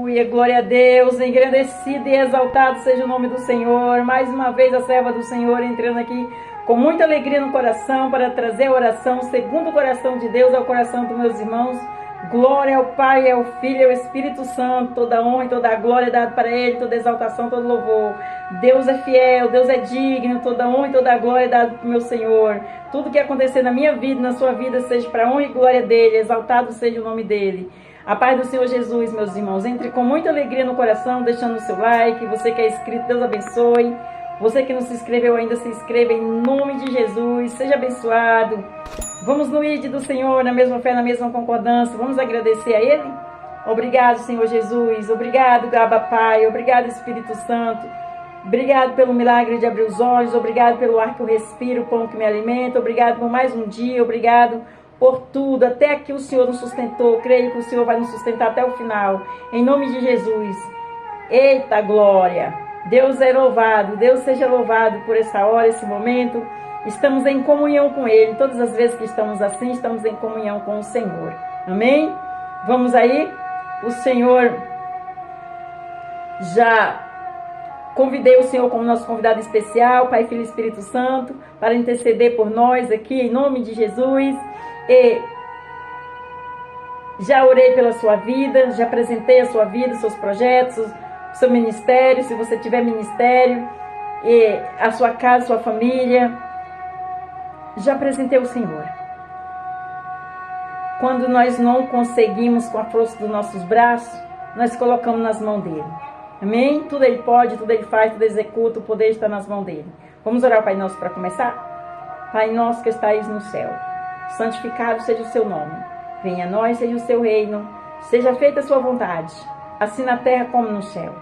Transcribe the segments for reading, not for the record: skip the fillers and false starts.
Aleluia, glória a Deus, engrandecido e exaltado seja o nome do Senhor. Mais uma vez a serva do Senhor entrando aqui com muita alegria no coração para trazer a oração segundo o coração de Deus ao coração dos meus irmãos. Glória ao Pai, ao Filho e ao Espírito Santo, toda honra e toda glória dada para Ele, toda exaltação, todo louvor. Deus é fiel, Deus é digno, toda honra e toda glória dada para o meu Senhor. Tudo que acontecer na minha vida, na sua vida, seja para a honra e glória dEle, exaltado seja o nome dEle. A paz do Senhor Jesus, meus irmãos. Entre com muita alegria no coração, deixando o seu like. Você que é inscrito, Deus abençoe. Você que não se inscreveu ainda, se inscreva em nome de Jesus. Seja abençoado. Vamos no ID do Senhor, na mesma fé, na mesma concordância. Vamos agradecer a Ele. Obrigado, Senhor Jesus. Obrigado, Abba Pai. Obrigado, Espírito Santo. Obrigado pelo milagre de abrir os olhos. Obrigado pelo ar que eu respiro, o pão que me alimenta. Obrigado por mais um dia. Obrigado por tudo. Até aqui o Senhor nos sustentou. Creio que o Senhor vai nos sustentar até o final. Em nome de Jesus. Eita glória. Deus é louvado. Deus seja louvado por essa hora, esse momento. Estamos em comunhão com Ele. Todas as vezes que estamos assim, estamos em comunhão com o Senhor. Amém? Vamos aí? O Senhor já... Convidei o Senhor como nosso convidado especial, Pai, Filho e Espírito Santo, para interceder por nós aqui, em nome de Jesus. E já orei pela sua vida, já apresentei a sua vida, seus projetos, seu ministério, se você tiver ministério, e a sua casa, sua família. Já apresentei o Senhor. Quando nós não conseguimos com a força dos nossos braços, nós colocamos nas mãos dele. Amém? Tudo Ele pode, tudo Ele faz, tudo executa, o poder está nas mãos dEle. Vamos orar ao Pai Nosso para começar? Pai Nosso que estais no céu, santificado seja o seu nome. Venha a nós, seja o seu reino, seja feita a sua vontade, assim na terra como no céu.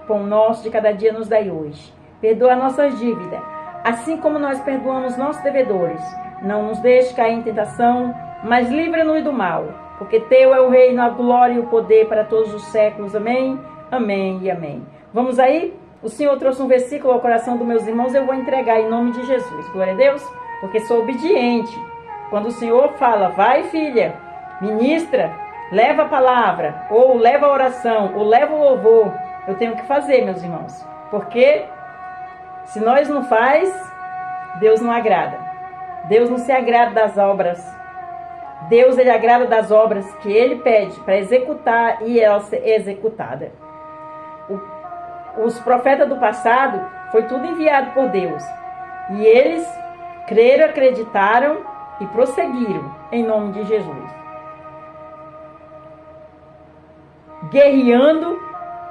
Pão nosso de cada dia nos dai hoje. Perdoa nossas dívidas, assim como nós perdoamos nossos devedores. Não nos deixe cair em tentação, mas livra-nos do mal, porque teu é o reino, a glória e o poder para todos os séculos. Amém? Amém e amém. Vamos aí? O Senhor trouxe um versículo ao coração dos meus irmãos, eu vou entregar em nome de Jesus. Glória a Deus, porque sou obediente. Quando o Senhor fala, vai filha, ministra, leva a palavra, ou leva a oração, ou leva o louvor, eu tenho que fazer, meus irmãos. Porque se nós não faz, Deus não agrada. Deus não se agrada das obras. Deus, Ele agrada das obras que Ele pede para executar e ela ser executada. Os profetas do passado foi tudo enviado por Deus. E eles creram, acreditaram e prosseguiram em nome de Jesus. Guerreando,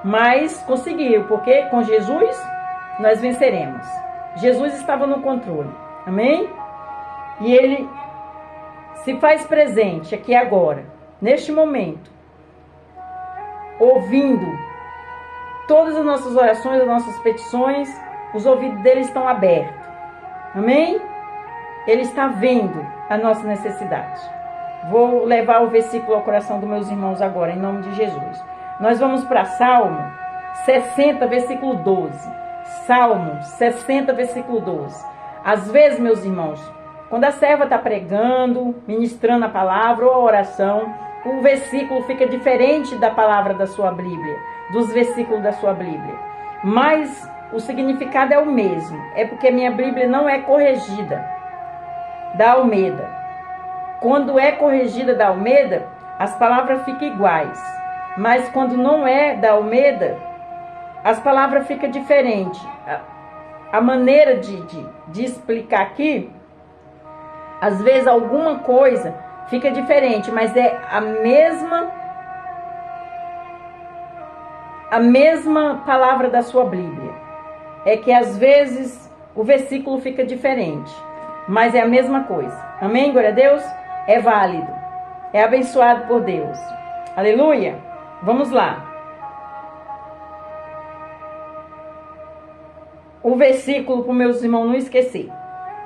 mas conseguiram, porque com Jesus nós venceremos. Jesus estava no controle. Amém? E Ele se faz presente aqui agora, neste momento, ouvindo todas as nossas orações, as nossas petições, os ouvidos dele estão abertos. Amém? Ele está vendo a nossa necessidade. Vou levar o versículo ao coração dos meus irmãos agora, em nome de Jesus. Nós vamos para Salmo 60, versículo 12. Salmo 60, versículo 12. Às vezes, meus irmãos, quando a serva está pregando, ministrando a palavra ou a oração, o versículo fica diferente da palavra da sua Bíblia, dos versículos da sua Bíblia. Mas o significado é o mesmo. É porque minha Bíblia não é corrigida da Almeida. Quando é corrigida da Almeida, as palavras ficam iguais. Mas quando não é da Almeida, as palavras ficam diferentes. A maneira de explicar aqui, às vezes alguma coisa fica diferente, mas é a mesma palavra da sua Bíblia. É que às vezes o versículo fica diferente, mas é a mesma coisa. Amém? Glória a Deus? É válido. É abençoado por Deus. Aleluia? Vamos lá. O versículo para os meus irmãos não esquecer.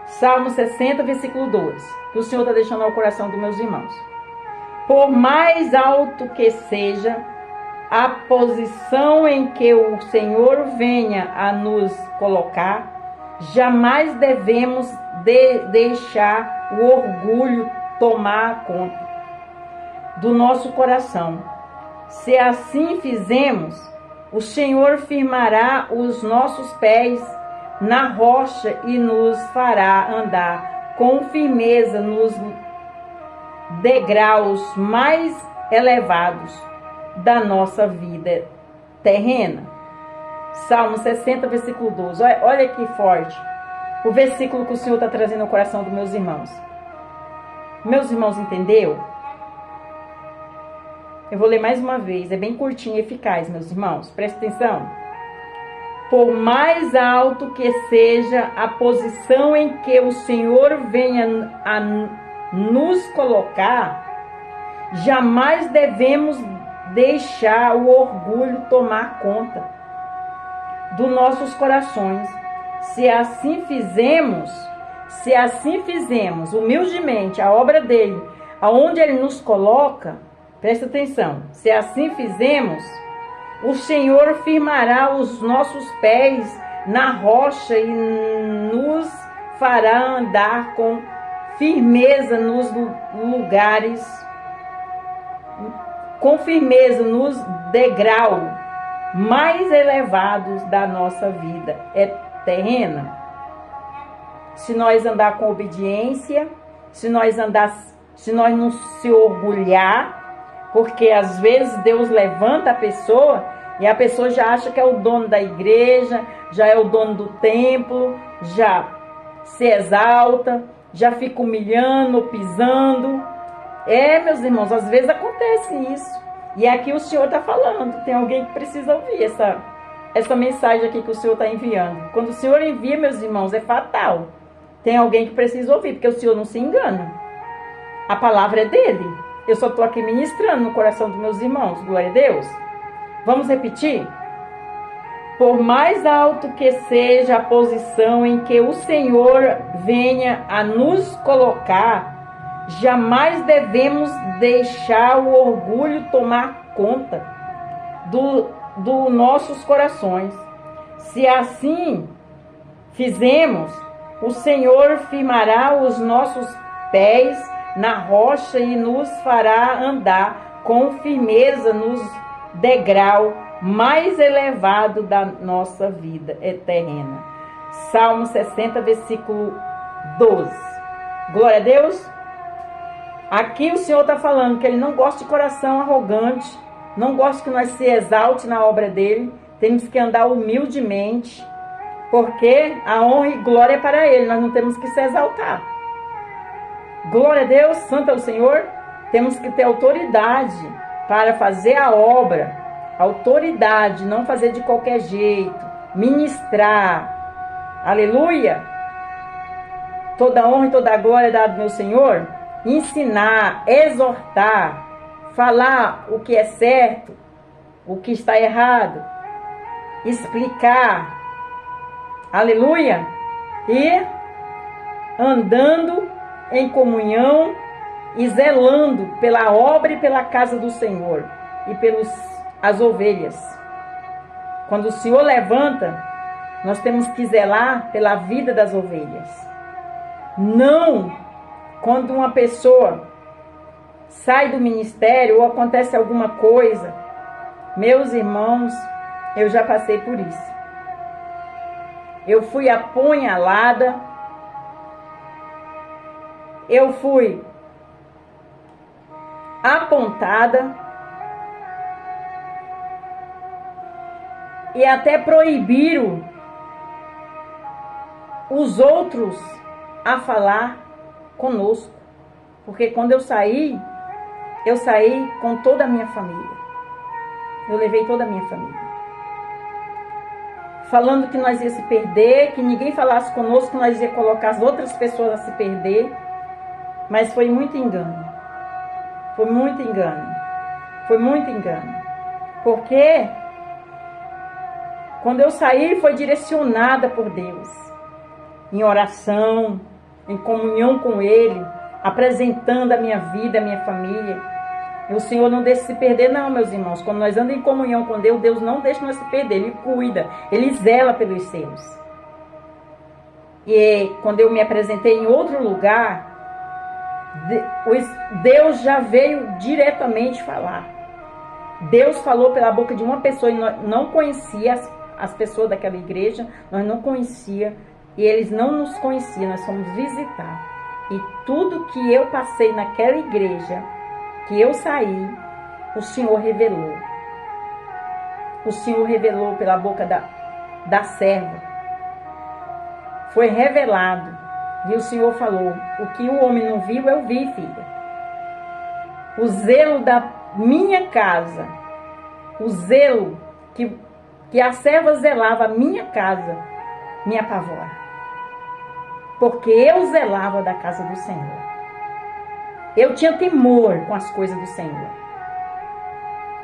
Salmo 60, versículo 12. Que o Senhor está deixando ao coração dos meus irmãos. Por mais alto que seja a posição em que o Senhor venha a nos colocar, jamais devemos deixar o orgulho tomar conta do nosso coração. Se assim fizermos, o Senhor firmará os nossos pés na rocha e nos fará andar com firmeza nos degraus mais elevados da nossa vida terrena. Salmo 60, versículo 12. Olha que forte o versículo que o Senhor está trazendo no coração dos meus irmãos. Meus irmãos, entendeu? Eu vou ler mais uma vez, é bem curtinho e eficaz, meus irmãos. Presta atenção. Por mais alto que seja a posição em que o Senhor venha a nos colocar, jamais devemos deixar o orgulho tomar conta dos nossos corações. Se assim fizermos humildemente a obra dele, aonde ele nos coloca, presta atenção, se assim fizermos, o Senhor firmará os nossos pés na rocha e nos fará andar com firmeza nos lugares, com firmeza nos degraus mais elevados da nossa vida terrena. Se nós andar com obediência, se nós não se orgulhar, porque às vezes Deus levanta a pessoa e a pessoa já acha que é o dono da igreja, já é o dono do templo, já se exalta, já fica humilhando, pisando. Meus irmãos, às vezes acontece isso. E aqui o Senhor está falando, tem alguém que precisa ouvir essa mensagem aqui que o Senhor está enviando. Quando o Senhor envia, meus irmãos, é fatal. Tem alguém que precisa ouvir, porque o Senhor não se engana. A palavra é dele. Eu só estou aqui ministrando no coração dos meus irmãos. Glória a Deus. Vamos repetir? Por mais alto que seja a posição em que o Senhor venha a nos colocar, jamais devemos deixar o orgulho tomar conta dos nossos corações. Se assim fizermos, o Senhor firmará os nossos pés na rocha e nos fará andar com firmeza nos degraus mais elevado da nossa vida terrena. Salmo 60, versículo 12. Glória a Deus. Aqui o Senhor está falando que Ele não gosta de coração arrogante, não gosta que nós se exalte na obra dEle. Temos que andar humildemente, porque a honra e glória é para Ele, nós não temos que se exaltar. Glória a Deus, santo é o Senhor. Temos que ter autoridade para fazer a obra. Autoridade, não fazer de qualquer jeito, ministrar, aleluia, toda honra e toda glória dada ao meu Senhor, ensinar, exortar, falar o que é certo, o que está errado, explicar, aleluia, e andando em comunhão e zelando pela obra e pela casa do Senhor e as ovelhas. Quando o Senhor levanta, nós temos que zelar pela vida das ovelhas. Não quando uma pessoa sai do ministério ou acontece alguma coisa. Meus irmãos, eu já passei por isso. Eu fui apunhalada, eu fui apontada, e até proibiram os outros a falar conosco. Porque quando eu saí com toda a minha família. Eu levei toda a minha família. Falando que nós ia se perder, que ninguém falasse conosco, que nós ia colocar as outras pessoas a se perder. Mas foi muito engano. Foi muito engano. Foi muito engano. Porque quando eu saí, foi direcionada por Deus, em oração, em comunhão com Ele, apresentando a minha vida, a minha família. E o Senhor não deixa se perder, não, meus irmãos. Quando nós andamos em comunhão com Deus, Deus não deixa nós se perder, Ele cuida, Ele zela pelos seus. E quando eu me apresentei em outro lugar, Deus já veio diretamente falar. Deus falou pela boca de uma pessoa e nós não conhecia as pessoas daquela igreja, nós não conhecia e eles não nos conheciam, nós fomos visitar. E tudo que eu passei naquela igreja, que eu saí, o Senhor revelou. O Senhor revelou pela boca da serva. Foi revelado. E o Senhor falou, o que o homem não viu, eu vi, filha. O zelo da minha casa, o zelo que a serva zelava a minha casa, me apavora. Porque eu zelava da casa do Senhor. Eu tinha temor com as coisas do Senhor.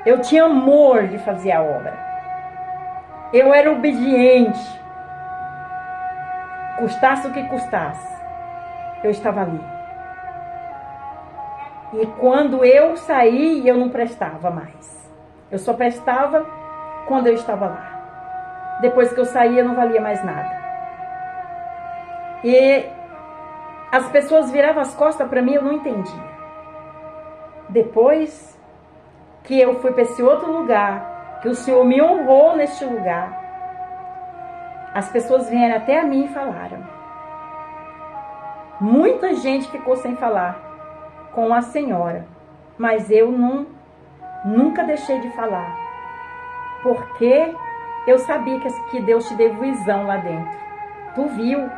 Eu tinha amor de fazer a obra. Eu era obediente. Custasse o que custasse, eu estava ali. E quando eu saí, eu não prestava mais. Eu só prestava quando eu estava lá. Depois que eu saí, eu não valia mais nada. E as pessoas viravam as costas para mim, eu não entendia. Depois que eu fui para esse outro lugar, que o Senhor me honrou neste lugar, as pessoas vieram até a mim e falaram. Muita gente ficou sem falar com a senhora, mas eu nunca deixei de falar, porque eu sabia que Deus te deu visão lá dentro. Tu viu,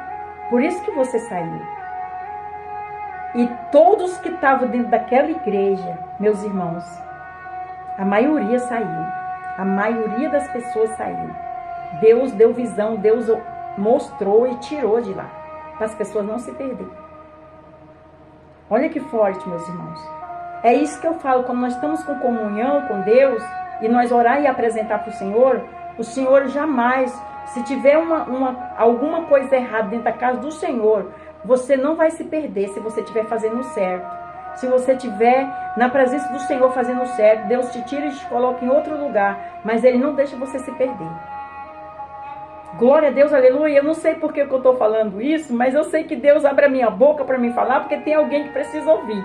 por isso que você saiu. E todos que estavam dentro daquela igreja, meus irmãos, a maioria saiu. A maioria das pessoas saiu. Deus deu visão, Deus mostrou e tirou de lá, para as pessoas não se perderem. Olha que forte, meus irmãos. É isso que eu falo, quando nós estamos com comunhão com Deus, e nós orar e apresentar para o Senhor jamais, se tiver alguma coisa errada dentro da casa do Senhor, você não vai se perder se você estiver fazendo o certo. Se você estiver na presença do Senhor fazendo o certo, Deus te tira e te coloca em outro lugar, mas Ele não deixa você se perder. Glória a Deus, aleluia. Eu não sei por que eu estou falando isso, mas eu sei que Deus abre a minha boca para me falar, porque tem alguém que precisa ouvir.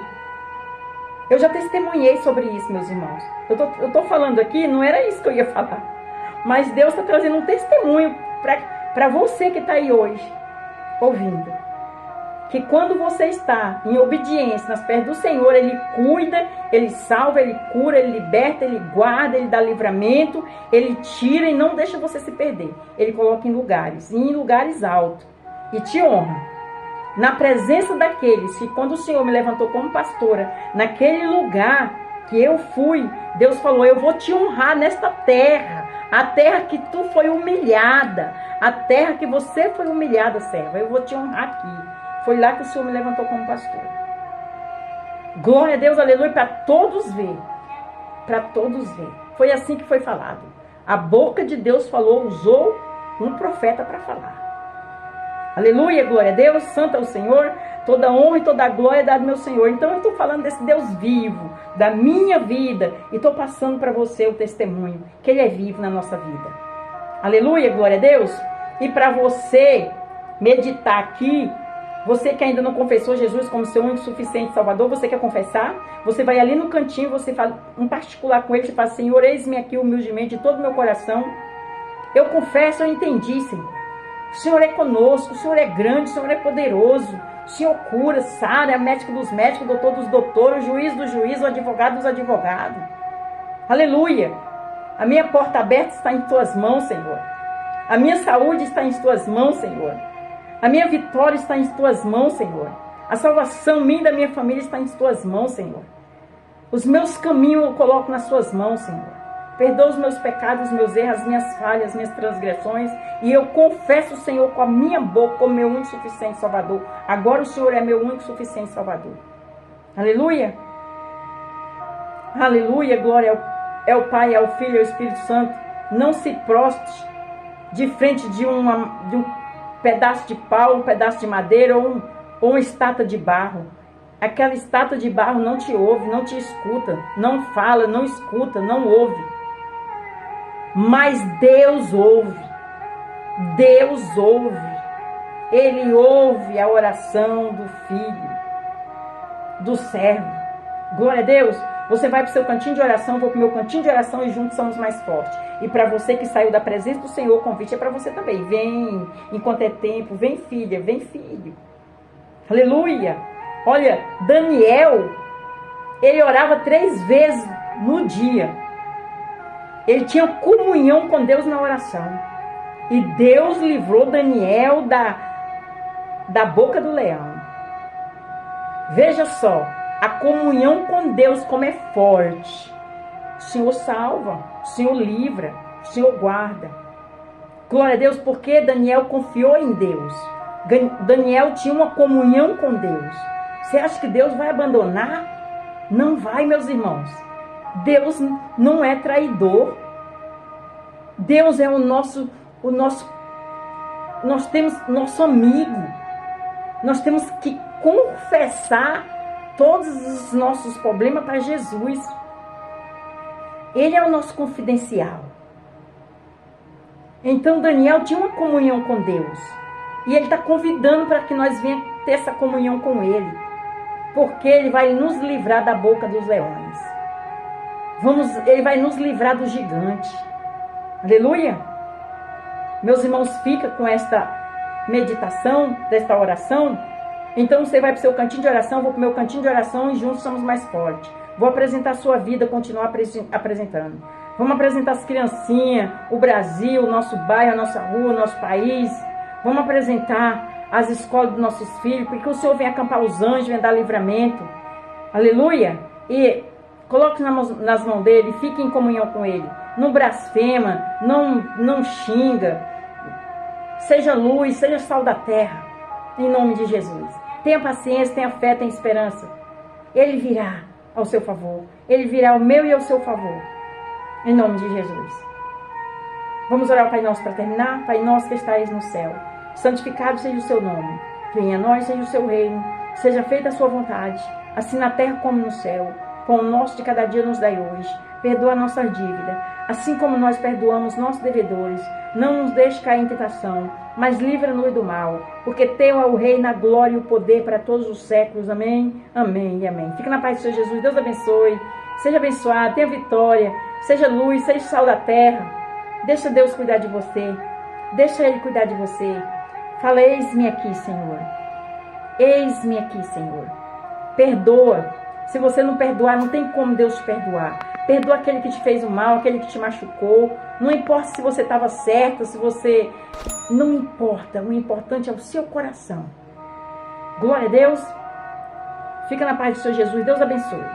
Eu já testemunhei sobre isso, meus irmãos. Eu estou falando aqui, não era isso que eu ia falar. Mas Deus está trazendo um testemunho para você que está aí hoje, ouvindo. Que quando você está em obediência nas pés do Senhor, Ele cuida, Ele salva, Ele cura, Ele liberta, Ele guarda, Ele dá livramento, Ele tira e não deixa você se perder. Ele coloca em lugares altos, e te honra. Na presença daqueles que quando o Senhor me levantou como pastora, naquele lugar que eu fui, Deus falou, eu vou te honrar nesta terra, a terra que tu foi humilhada, a terra que você foi humilhada, serva, eu vou te honrar aqui. Foi lá que o Senhor me levantou como pastor. Glória a Deus, aleluia, para todos ver. Para todos ver. Foi assim que foi falado. A boca de Deus falou, usou um profeta para falar. Aleluia, glória a Deus, santo é o Senhor, toda honra e toda glória é dada ao meu Senhor. Então eu estou falando desse Deus vivo, da minha vida, e estou passando para você o testemunho, que Ele é vivo na nossa vida. Aleluia, glória a Deus. E para você meditar aqui, você que ainda não confessou Jesus como seu único suficiente Salvador, você quer confessar? Você vai ali no cantinho, você fala em particular com Ele, você fala, Senhor, eis-me aqui humildemente de todo o meu coração. Eu confesso, eu entendi, Senhor. O Senhor é conosco, o Senhor é grande, o Senhor é poderoso. O Senhor cura, sara, é médico dos médicos, doutor dos doutores, o juiz dos juízes, o advogado dos advogados. Aleluia! A minha porta aberta está em Tuas mãos, Senhor. A minha saúde está em Tuas mãos, Senhor. A minha vitória está em Tuas mãos, Senhor. A salvação minha e da minha família está em Tuas mãos, Senhor. Os meus caminhos eu coloco nas Tuas mãos, Senhor. Perdoa os meus pecados, os meus erros, as minhas falhas, as minhas transgressões. E eu confesso o Senhor com a minha boca como meu único suficiente Salvador. Agora o Senhor é meu único suficiente Salvador. Aleluia. Aleluia, glória é o Pai, é o Filho, é o Espírito Santo. Não se prostre de frente de um pedaço de pau, um pedaço de madeira ou uma estátua de barro. Aquela estátua de barro não te ouve, não te escuta, não fala, não escuta, não ouve. Mas Deus ouve. Deus ouve. Ele ouve a oração do filho, do servo. Glória a Deus. Você vai para o seu cantinho de oração, eu vou para o meu cantinho de oração e juntos somos mais fortes. E para você que saiu da presença do Senhor, o convite é para você também. Vem, enquanto é tempo, vem filha, vem filho. Aleluia! Olha, Daniel, ele orava 3 vezes no dia. Ele tinha comunhão com Deus na oração. E Deus livrou Daniel da boca do leão. Veja só, a comunhão com Deus como é forte. O Senhor salva, o Senhor livra, o Senhor guarda. Glória a Deus, porque Daniel confiou em Deus. Daniel tinha uma comunhão com Deus. Você acha que Deus vai abandonar? Não vai, meus irmãos. Deus não é traidor. Deus é nós temos nosso amigo. Nós temos que confessar todos os nossos problemas para Jesus. Ele é o nosso confidencial. Então Daniel tinha uma comunhão com Deus. E ele está convidando para que nós venhamos ter essa comunhão com ele. Porque ele vai nos livrar da boca dos leões. Ele vai nos livrar do gigante. Aleluia! Meus irmãos, fica com esta meditação, desta oração. Então você vai para o seu cantinho de oração, eu vou para o meu cantinho de oração e juntos somos mais fortes. Vou apresentar a sua vida, continuar apresentando. Vamos apresentar as criancinhas, o Brasil, o nosso bairro, a nossa rua, o nosso país. Vamos apresentar as escolas dos nossos filhos, porque o Senhor vem acampar os anjos, vem dar livramento. Aleluia! E coloque nas mãos dele, fique em comunhão com ele. Não blasfema, não xinga. Seja luz, seja sal da terra. Em nome de Jesus. Tenha paciência, tenha fé, tenha esperança. Ele virá ao seu favor. Ele virá ao meu e ao seu favor. Em nome de Jesus. Vamos orar ao Pai Nosso para terminar? Pai Nosso que estais no céu. Santificado seja o seu nome. Venha a nós, seja o seu reino. Seja feita a sua vontade. Assim na terra como no céu. Pão nosso de cada dia nos dai hoje. Perdoa a nossa dívida. Assim como nós perdoamos nossos devedores. Não nos deixe cair em tentação, mas livra-nos do mal, porque teu é o reino, a glória e o poder para todos os séculos. Amém, amém e amém. Fica na paz do Senhor Jesus. Deus abençoe. Seja abençoado, tenha vitória. Seja luz, seja sal da terra. Deixa Deus cuidar de você. Deixa Ele cuidar de você. Fala, eis-me aqui, Senhor. Eis-me aqui, Senhor. Perdoa. Se você não perdoar, não tem como Deus te perdoar. Perdoa aquele que te fez o mal, aquele que te machucou. Não importa se você estava certo, se você... Não importa. O importante é o seu coração. Glória a Deus. Fica na paz do Senhor Jesus. Deus abençoe.